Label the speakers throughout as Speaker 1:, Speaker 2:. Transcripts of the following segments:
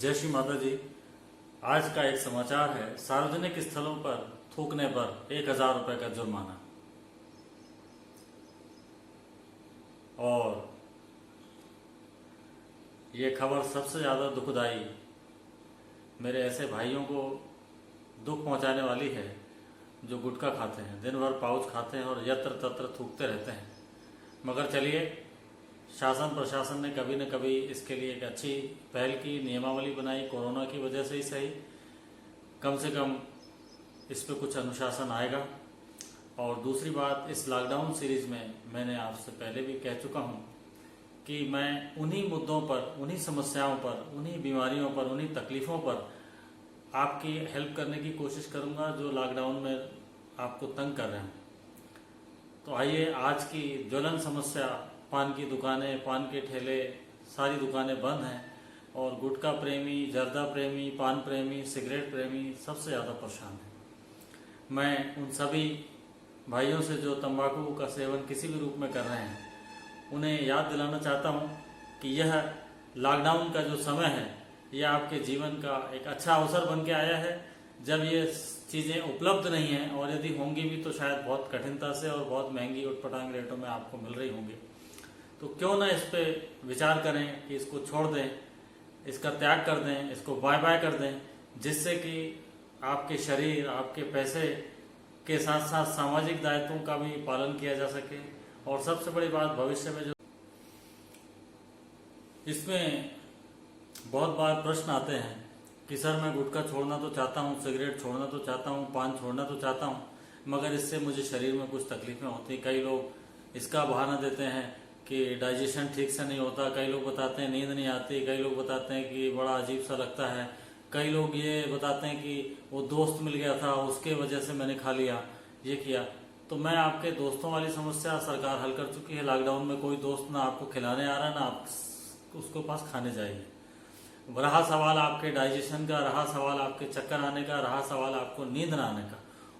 Speaker 1: जय श्री माता जी। आज का एक समाचार है, सार्वजनिक स्थलों पर थूकने पर 1000 रुपए का जुर्माना। और ये खबर सबसे ज़्यादा दुखदाई मेरे ऐसे भाइयों को दुख पहुंचाने वाली है जो गुटखा खाते हैं, दिन भर पाउच खाते हैं और यत्र तत्र थूकते रहते हैं। मगर चलिए, शासन प्रशासन ने कभी न कभी इसके लिए एक अच्छी पहल की, नियमावली बनाई। कोरोना की वजह से ही सही, कम से कम इस पे कुछ अनुशासन आएगा। और दूसरी बात, इस लॉकडाउन सीरीज में मैंने आपसे पहले भी कह चुका हूँ कि मैं उन्हीं मुद्दों पर, उन्हीं समस्याओं पर, उन्हीं बीमारियों पर, उन्हीं तकलीफ़ों पर आपकी हेल्प करने की कोशिश करूँगा जो लॉकडाउन में आपको तंग कर रहे हैं। तो आइए, आज की ज्वलन समस्या, पान की दुकानें, पान के ठेले, सारी दुकानें बंद हैं और गुटखा प्रेमी, जर्दा प्रेमी, पान प्रेमी, सिगरेट प्रेमी सबसे ज़्यादा परेशान हैं। मैं उन सभी भाइयों से जो तंबाकू का सेवन किसी भी रूप में कर रहे हैं, उन्हें याद दिलाना चाहता हूं कि यह लॉकडाउन का जो समय है, यह आपके जीवन का एक अच्छा अवसर बन के आया है। जब ये चीज़ें उपलब्ध नहीं हैं, और यदि होंगी भी तो शायद बहुत कठिनता से और बहुत महंगी उटपटांग रेटों में आपको मिल रही होंगी, तो क्यों ना इस पे विचार करें कि इसको छोड़ दें, इसका त्याग कर दें, इसको बाय बाय कर दें, जिससे कि आपके शरीर, आपके पैसे के साथ साथ सामाजिक दायित्वों का भी पालन किया जा सके। और सबसे बड़ी बात, भविष्य में जो इसमें बहुत बार प्रश्न आते हैं कि सर, मैं गुटखा छोड़ना तो चाहता हूँ, सिगरेट छोड़ना तो चाहता हूँ, पान छोड़ना तो चाहता हूँ, मगर इससे मुझे शरीर में कुछ तकलीफें होती। कई लोग इसका बहाना देते हैं कि डाइजेशन ठीक से नहीं होता, कई लोग बताते हैं नींद नहीं आती, कई लोग बताते हैं कि बड़ा अजीब सा लगता है, कई लोग ये बताते हैं कि वो दोस्त मिल गया था, उसके वजह से मैंने खा लिया, ये किया। तो मैं आपके दोस्तों वाली समस्या सरकार हल कर चुकी है। लॉकडाउन में कोई दोस्त ना आपको खिलाने आ रहा, ना आप उसके पास खाने जाइए। रहा सवाल आपके डाइजेशन का, रहा सवाल आपके चक्कर आने का, रहा सवाल आपको नींद न आने का,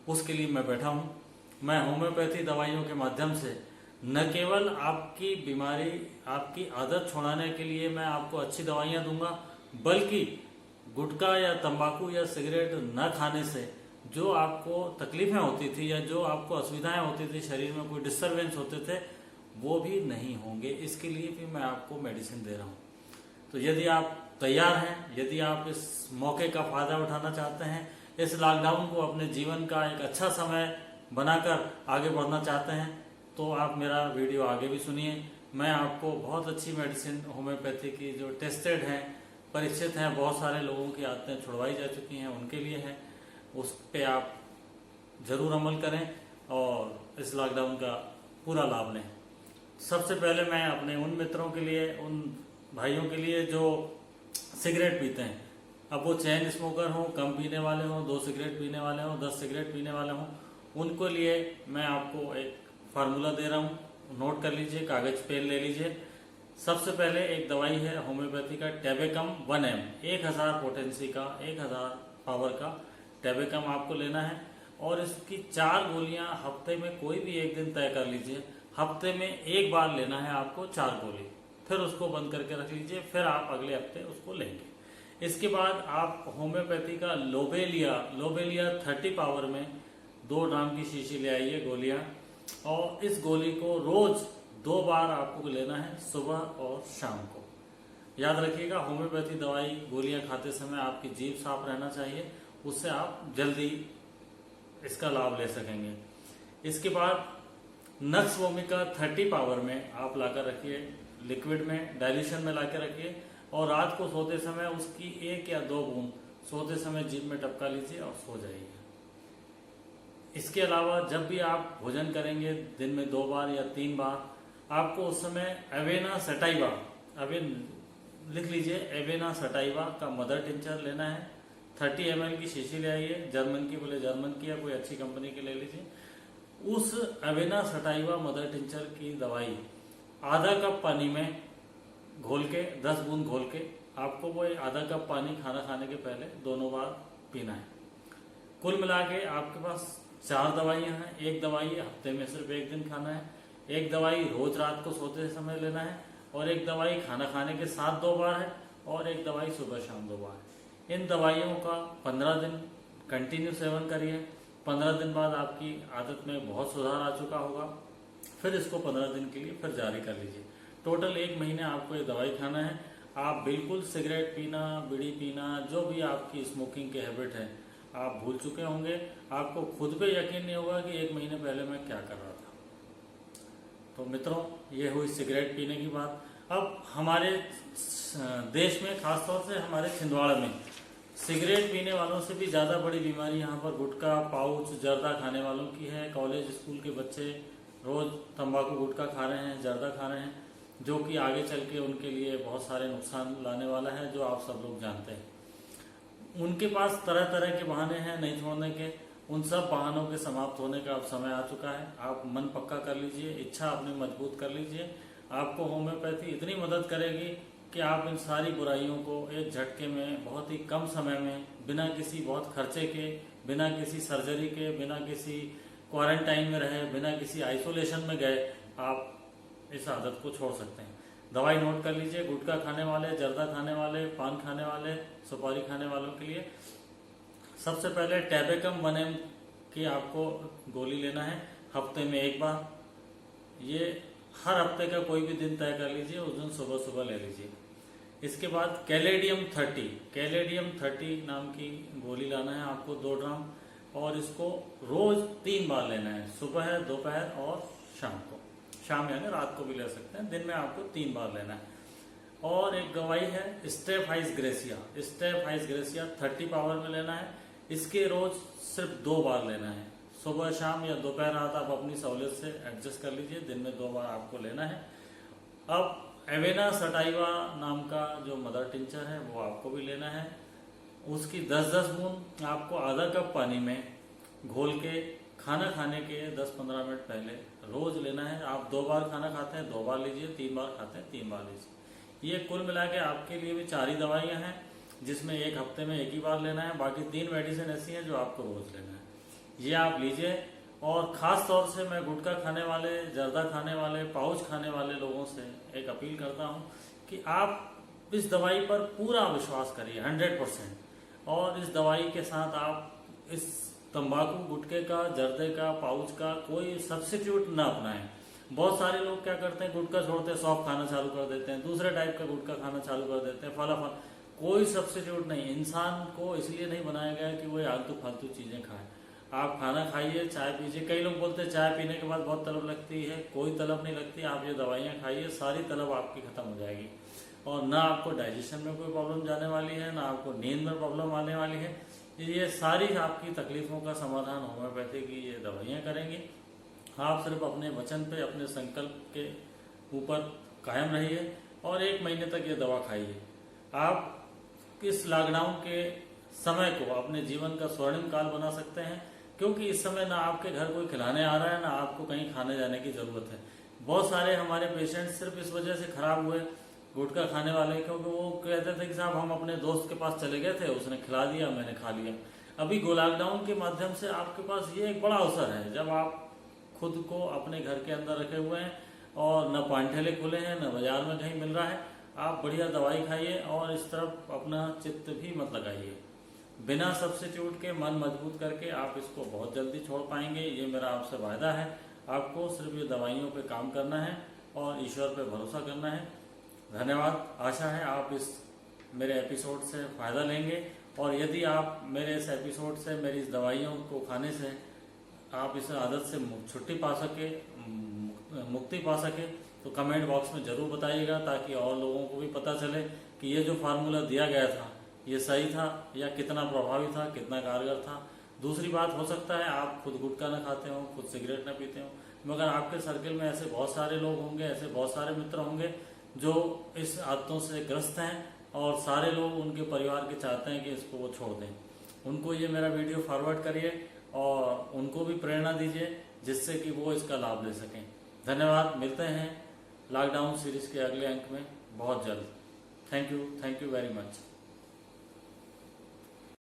Speaker 1: उसके लिए मैं बैठा हूँ। मैं होम्योपैथी दवाइयों के माध्यम से न केवल आपकी बीमारी, आपकी आदत छुड़ाने के लिए मैं आपको अच्छी दवाइयाँ दूंगा, बल्कि गुटखा या तंबाकू या सिगरेट न खाने से जो आपको तकलीफें होती थी या जो आपको असुविधाएं होती थी, शरीर में कोई डिस्टर्बेंस होते थे, वो भी नहीं होंगे। इसके लिए भी मैं आपको मेडिसिन दे रहा हूँ। तो यदि आप तैयार हैं, यदि आप इस मौके का फायदा उठाना चाहते हैं, इस लॉकडाउन को अपने जीवन का एक अच्छा समय बनाकर आगे बढ़ना चाहते हैं, तो आप मेरा वीडियो आगे भी सुनिए। मैं आपको बहुत अच्छी मेडिसिन होम्योपैथी की जो टेस्टेड हैं, परीक्षित हैं, बहुत सारे लोगों की आदतें छुड़वाई जा चुकी हैं, उनके लिए है, उस पर आप जरूर अमल करें और इस लॉकडाउन का पूरा लाभ लें। सबसे पहले मैं अपने उन मित्रों के लिए, उन भाइयों के लिए जो सिगरेट पीते हैं, अब वो चेन स्मोकर हों, कम पीने वाले हों, 2 सिगरेट पीने वाले हों, 10 सिगरेट पीने वाले हों, उनको लिए मैं आपको एक फार्मूला दे रहा हूँ, नोट कर लीजिए, कागज पेन ले लीजिए। सबसे पहले एक दवाई है होम्योपैथी का टेबेकम 1M, 1000 पोटेंसी का, 1000 पावर का टेबेकम आपको लेना है। और इसकी 4 गोलियां हफ्ते में कोई भी एक दिन तय कर लीजिए, हफ्ते में एक बार लेना है आपको 4 गोली, फिर उसको बंद करके रख लीजिए, फिर आप अगले हफ्ते उसको लेंगे। इसके बाद आप होम्योपैथी का लोबेलिया 30 पावर में 2 ग्राम की शीशी ले आइए, गोलियां, और इस गोली को रोज 2 बार आपको लेना है, सुबह और शाम को। याद रखिएगा, होम्योपैथी दवाई गोलियां खाते समय आपकी जीभ साफ रहना चाहिए, उससे आप जल्दी इसका लाभ ले सकेंगे। इसके बाद नक्स वोमिका 30 पावर में आप लाकर रखिए, लिक्विड में, डाइल्यूशन में लाकर रखिए, और रात को सोते समय उसकी 1 या 2 बूंद सोते समय जीभ में टपका लीजिए और सो जाइए। इसके अलावा जब भी आप भोजन करेंगे, दिन में 2 बार या 3 बार, आपको उस समय एवेना सटाइवा, लिख लीजिए, एवेना सटाइवा का मदर टिंचर लेना है। 30 ml की शीशी ले आइए, जर्मन की बोले जर्मन की, या कोई अच्छी कंपनी की ले लीजिए। उस एवेना सटाइवा मदर टिंचर की दवाई आधा कप पानी में घोल के, 10 बूंद घोल के, आपको वो आधा कप पानी खाना खाने के पहले दोनों बार पीना है। कुल मिला के आपके पास 4 दवाइयां हैं। एक दवाई हफ्ते में सिर्फ 1 दिन खाना है, एक दवाई रोज रात को सोते समय लेना है, और एक दवाई खाना खाने के साथ 2 बार है, और एक दवाई सुबह शाम 2 बार। इन दवाइयों का 15 दिन कंटिन्यू सेवन करिए। 15 दिन बाद आपकी आदत में बहुत सुधार आ चुका होगा। फिर इसको 15 दिन के लिए फिर जारी कर लीजिए। टोटल 1 महीने आपको ये दवाई खाना है। आप बिल्कुल सिगरेट पीना, बीड़ी पीना, जो भी आपकी स्मोकिंग की हैबिट है, आप भूल चुके होंगे। आपको खुद पे यकीन नहीं होगा कि 1 महीने पहले मैं क्या कर रहा था। तो मित्रों, ये हुई सिगरेट पीने की बात। अब हमारे देश में, खासतौर से हमारे छिंदवाड़ा में, सिगरेट पीने वालों से भी ज़्यादा बड़ी बीमारी यहाँ पर गुटखा, पाउच, जर्दा खाने वालों की है। कॉलेज स्कूल के बच्चे रोज़ तंबाकू गुटखा खा रहे हैं, जर्दा खा रहे हैं, जो कि आगे चल के उनके लिए बहुत सारे नुकसान लाने वाला है, जो आप सब लोग जानते हैं। उनके पास तरह तरह के बहाने हैं नहीं छोड़ने के। उन सब बहानों के समाप्त होने का अब समय आ चुका है। आप मन पक्का कर लीजिए, इच्छा अपनी मजबूत कर लीजिए। आपको होम्योपैथी इतनी मदद करेगी कि आप इन सारी बुराइयों को एक झटके में, बहुत ही कम समय में, बिना किसी बहुत खर्चे के, बिना किसी सर्जरी के, बिना किसी क्वारंटाइन में रहे, बिना किसी आइसोलेशन में गए, आप इस आदत को छोड़ सकते हैं। दवाई नोट कर लीजिए। गुटखा खाने वाले, जर्दा खाने वाले, पान खाने वाले, सुपारी खाने वालों के लिए सबसे पहले टैबेकम 1 mg की आपको गोली लेना है हफ्ते में 1 बार। ये हर हफ्ते का कोई भी दिन तय कर लीजिए, उस दिन सुबह सुबह ले लीजिए। इसके बाद कैलेडियम 30 नाम की गोली लाना है आपको 2 ग्राम, और इसको रोज 3 बार लेना है, सुबह, दोपहर और शाम को। शाम यानी रात को भी ले सकते हैं, दिन में आपको 3 बार लेना है। और एक दवाई है स्टेप हाइस ग्रेसिया 30 पावर में लेना है। इसके रोज सिर्फ 2 बार लेना है, सुबह शाम या दोपहर रात, आप अपनी सहूलियत से एडजस्ट कर लीजिए। दिन में 2 बार आपको लेना है। अब एवेना सटाइवा नाम का जो मदर टिंचर है वो आपको भी लेना है। उसकी 10-10 बूंद आपको आधा कप पानी में घोल के खाना खाने के 10-15 मिनट पहले रोज लेना है। आप 2 बार खाना खाते हैं 2 बार लीजिए, 3 बार खाते हैं 3 बार लीजिए। ये कुल मिला के आपके लिए भी 4 ही दवाइयाँ हैं, जिसमें एक हफ्ते में 1 ही बार लेना है। बाकी 3 मेडिसिन ऐसी हैं जो आपको रोज लेना है। ये आप लीजिए। और खास तौर से मैं गुटखा खाने वाले, जर्दा खाने वाले, पाउच खाने वाले लोगों से एक अपील करता हूँ कि आप इस दवाई पर पूरा विश्वास करिए 100%। और इस दवाई के साथ आप इस तंबाकू, गुटखे का, जर्दे का, पाउच का कोई सब्सिट्यूट ना अपनाएं। बहुत सारे लोग क्या करते हैं, गुटखा छोड़ते हैं, सौंफ खाना चालू कर देते हैं, दूसरे टाइप का गुटखा खाना चालू कर देते हैं, फलाफल। कोई सब्सिट्यूट नहीं। इंसान को इसलिए नहीं बनाया गया कि वो आलतू फालतू चीजें खाए। आप खाना खाइए, चाय पीजिए। कई लोग बोलते हैं चाय पीने के बाद बहुत तलब लगती है, कोई तलब नहीं लगती। आप ये दवाइयाँ खाइए, सारी तलब आपकी खत्म हो जाएगी। और ना आपको डाइजेशन में कोई प्रॉब्लम जाने वाली है, ना आपको नींद में प्रॉब्लम आने वाली है। ये सारी आपकी तकलीफों का समाधान होम्योपैथी की ये दवाइयाँ करेंगी। आप सिर्फ अपने वचन पे, अपने संकल्प के ऊपर कायम रहिए और 1 महीने तक ये दवा खाइए। आप इस लॉकडाउन के समय को अपने जीवन का स्वर्णिम काल बना सकते हैं, क्योंकि इस समय ना आपके घर कोई खिलाने आ रहा है, ना आपको कहीं खाने जाने की जरूरत है। बहुत सारे हमारे पेशेंट सिर्फ इस वजह से खराब हुए गुटखा खाने वाले, क्योंकि वो कहते थे कि साहब हम अपने दोस्त के पास चले गए थे, उसने खिला दिया, मैंने खा लिया। अभी लॉकडाउन के माध्यम से आपके पास ये एक बड़ा अवसर है, जब आप खुद को अपने घर के अंदर रखे हुए हैं और न पान ठेले खुले हैं, न बाजार में कहीं मिल रहा है। आप बढ़िया दवाई खाइए और इस तरफ अपना चित्त भी मत लगाइए। बिना सब्सिट्यूट के मन मजबूत करके आप इसको बहुत जल्दी छोड़ पाएंगे, ये मेरा आपसे वायदा है। आपको सिर्फ ये दवाइयों पे काम करना है और ईश्वर पे भरोसा करना है। धन्यवाद। आशा है आप इस मेरे एपिसोड से फ़ायदा लेंगे, और यदि आप मेरे इस एपिसोड से, मेरी इस दवाइयों को खाने से आप इस आदत से छुट्टी पा सके, मुक्ति पा सके, तो कमेंट बॉक्स में ज़रूर बताइएगा, ताकि और लोगों को भी पता चले कि ये जो फार्मूला दिया गया था ये सही था या कितना प्रभावी था, कितना कारगर था। दूसरी बात, हो सकता है आप खुद गुटखा न खाते हो, खुद सिगरेट न पीते हो, मगर आपके सर्कल में ऐसे बहुत सारे लोग होंगे, ऐसे बहुत सारे मित्र होंगे जो इस आदतों से ग्रस्त हैं, और सारे लोग उनके परिवार के चाहते हैं कि इसको वो छोड़ दें। उनको ये मेरा वीडियो फॉरवर्ड करिए और उनको भी प्रेरणा दीजिए, जिससे कि वो इसका लाभ ले सकें। धन्यवाद। मिलते हैं लॉकडाउन सीरीज के अगले अंक में बहुत जल्द। Thank you very much.